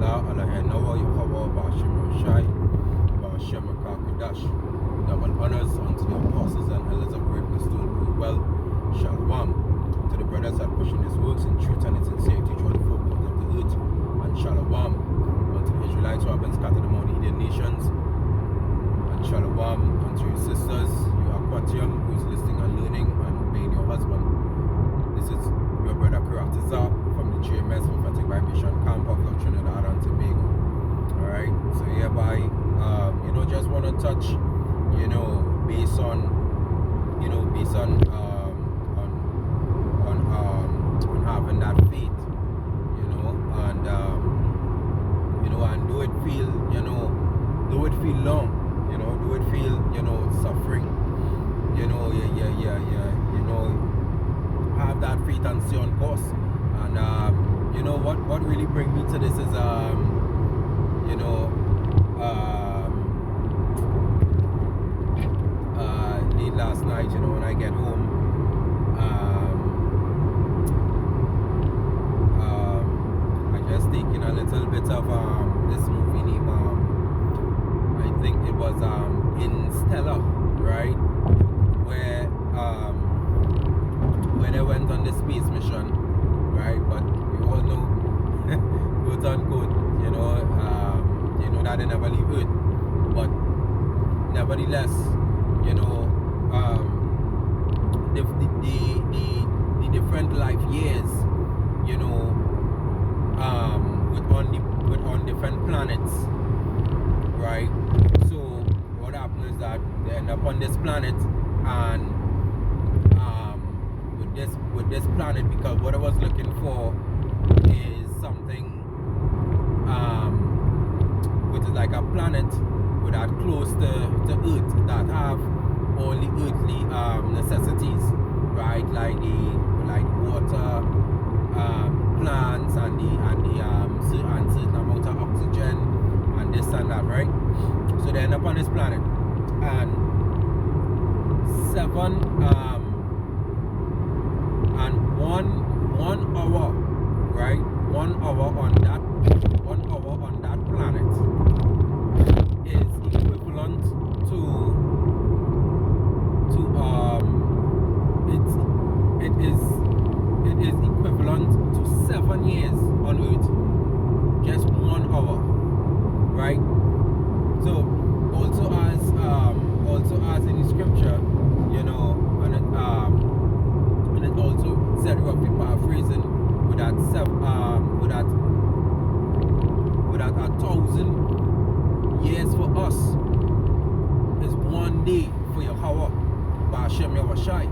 Allah, Allah Nawa, Yahweh, Bashim Shai, Bashim Kakudash. Double honors unto the apostles and elders of greatness to who well. Shalom to the brothers that pushing his works in truth and in sincerity throughout the four corners of the earth. And Shalom unto the Israelites who have been scattered among the Indian nations. And Shalom unto your sisters, you Aquatium, who is listening and learning and obeying your husband. This is your brother Karatiza from the GMS Prophetic Vibration Camp of Trinidad and Tobago. Alright, so hereby, just want to touch, based on having that faith, and and do it feel long, do it feel, suffering, have that faith and stay on course. And what really bring me to this is late last night, when I get home, I just taking a little bit of this movie named I think it was Interstellar, right? Where they went on the space mission, right? But we all know, quote unquote, that they never leave Earth. But nevertheless, the different life years, with on different planets, right? So what happens is that they end up on this planet, and with this planet, because what I was looking for is something which is like a planet with that close to Earth, that have all the earthly necessities, right? Like water, plants, and certain amount of oxygen, and this and that, right? So they end up on this planet, and 1 hour, right? 1 hour on that planet is equivalent to it is equivalent to 7 years on Earth. Just 1 hour, right? So also as in the scripture, and it also said, roughly paraphrasing, with that 1,000 years for us is 1 day for Yahweh, Ba'ashem Yahushai,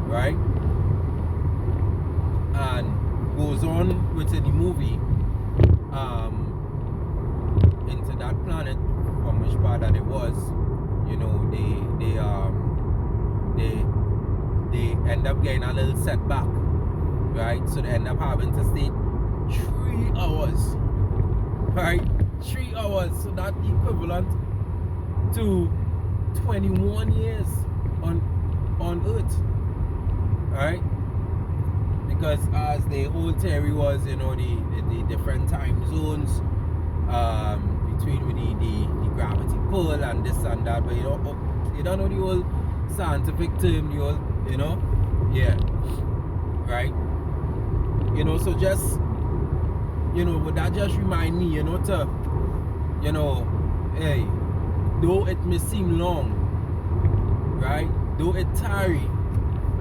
right? And goes on within the movie, into that planet, from which part that it was, they end up getting a little setback, right? So they end up having to stay 3 hours, right? 3 hours, so that's equivalent to 21 years on Earth, right? Because as the whole theory was, the different time zones between the gravity pull and this and that, but you don't know the whole scientific term, yeah, right? So just, would that just remind me, to, hey, though it may seem long, right? Though it tarry,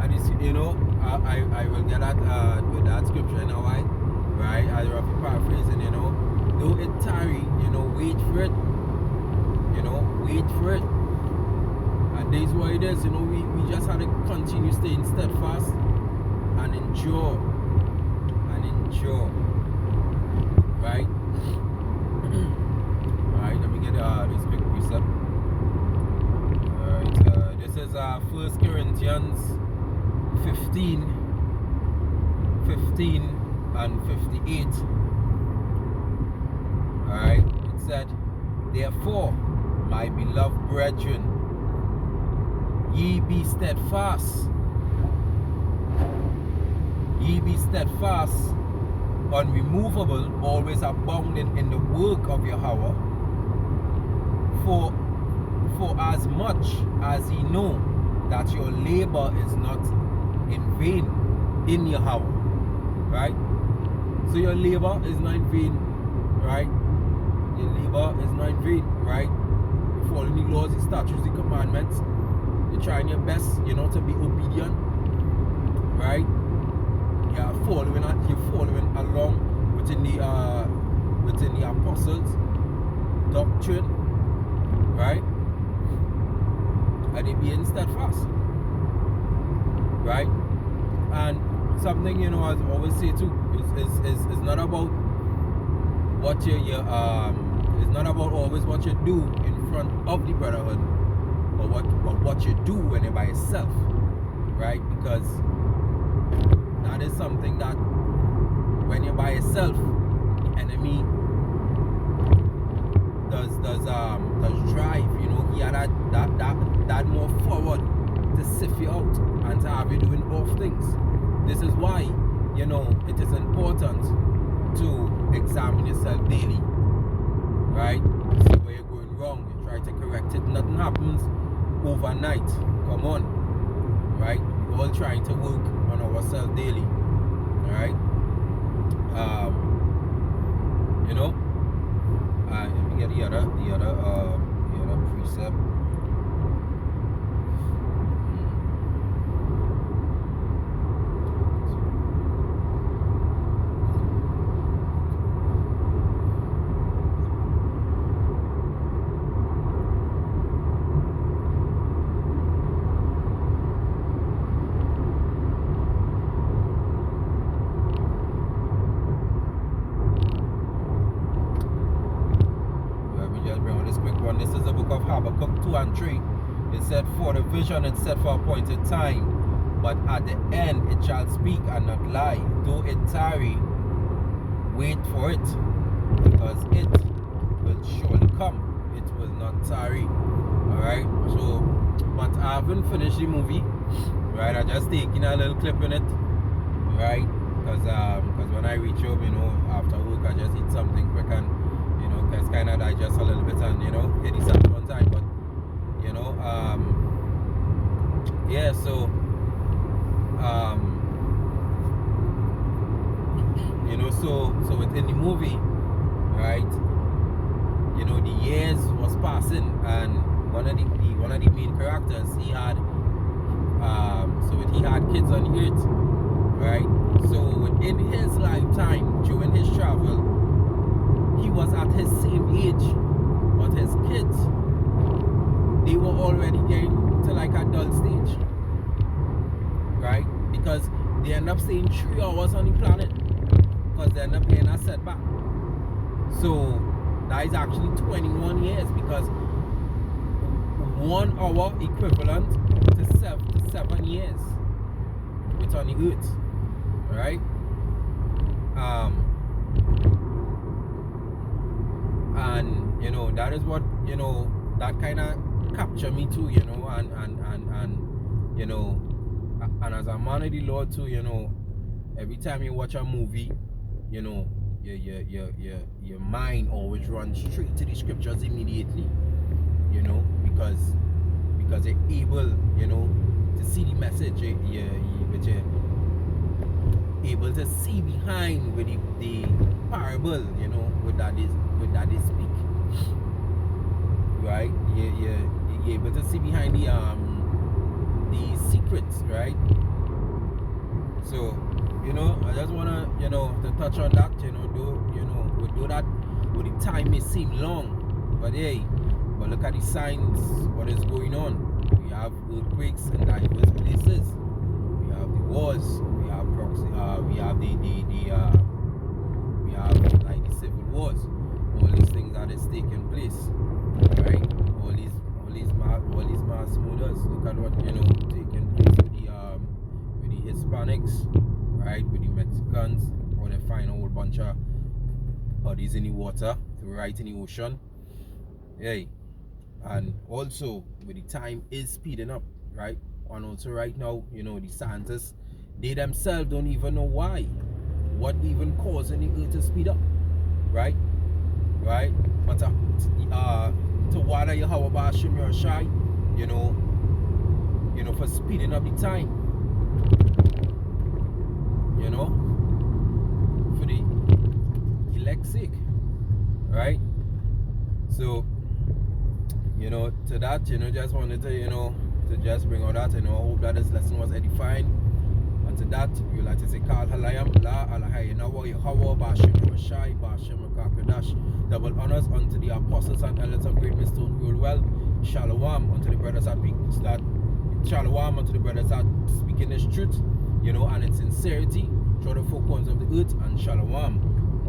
and it's, I will get at with that scripture in a while, right? I roughly paraphrasing, though it tarry, wait for it, wait for it. And this is what it is, we just have to continue staying steadfast and endure, right? Alright, let me get this quick precept. Alright, this is 1 Corinthians 15 and 58. Alright, it said, therefore, my beloved brethren, ye be steadfast, unremovable, always abounding in the work of Yahweh, for as much as ye know that your labor is not in vain in Yahweh, right? So your labor is not in vain, right? Your labor is not in vain, right? You're following the laws, the statutes, the commandments. You're trying your best, to be obedient, right? You're following along within the apostles' doctrine, right? And they being steadfast, right? And something, as I always say too, is not about what it's not about always what you do in front of the brotherhood, but what you do when you're by yourself, right? Because that is something that when you're by yourself, the enemy does drive, he had that more forward to sift you out and to have you doing both things. This is why, it is important to examine yourself daily, right? See where you're going wrong and try to correct it. Nothing happens overnight. Come on, right? We're all trying to work on ourselves daily, all right? Let me get the other precept. This is the book of Habakkuk 2 and 3. It said, for the vision is set for appointed time, but at the end it shall speak and not lie. Though it tarry, wait for it, because it will surely come. It will not tarry. Alright, so, but I haven't finished the movie, right? I just taking a little clip in it, right? Because when I reach home, after work, I just eat something quick and because kind of digest a little bit and hit this at one time, but yeah, so so within the movie, right, the years was passing, and one of the main characters, he had he had kids on the earth, right? So within his lifetime, during his travel, he was at his same age, but his kids, they were already getting to like adult stage, right? Because they end up staying 3 hours on the planet, because they end up getting a setback. So that is actually 21 years, because 1 hour equivalent to 7 years it's on the earth, right? And that is what that kind of captured me too, and as a man of the Lord too, every time you watch a movie, your mind always runs straight to the scriptures immediately, because you're able, to see the message, you're able to see behind with the parable, with that they speak, right? You're able to see behind the secrets, right? So I just wanna to touch on that, though that with the time may seem long, but look at the signs, what is going on. We have earthquakes in diverse places, we have the wars, we have proxy, we have like the civil wars, all these things that is taking place, right? All these mass murders. Look at what taking place with the Hispanics, right? With the Mexicans, or they find a whole bunch of bodies in the water, right in the ocean. And also with the time is speeding up, right? And also right now, the scientists, they themselves don't even know why what even causing the earth to speed up, right? Right? But to water your how about Shimmer Shy, you know, for speeding up the time, you know, for the elect's sake, right? So, you know, to that, you know, just wanted to, you know, to just bring on that, you know, I hope that this lesson was edifying. And to that, we like to say, Kal Halayam, La Alahai, Nawa, Yahawa, Bashim, Rashai, Bashim, Kakadash. Double honors unto the apostles and elders of Great Millstone rule well. Shalom unto the brothers that Shalom unto the brothers that speaking this truth, you know, and its sincerity through the four corners of the earth. And Shalom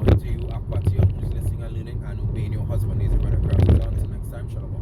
unto you, Aquatium, who's listening and learning and obeying your husband, is a brother Christ. Until next time, Shalom.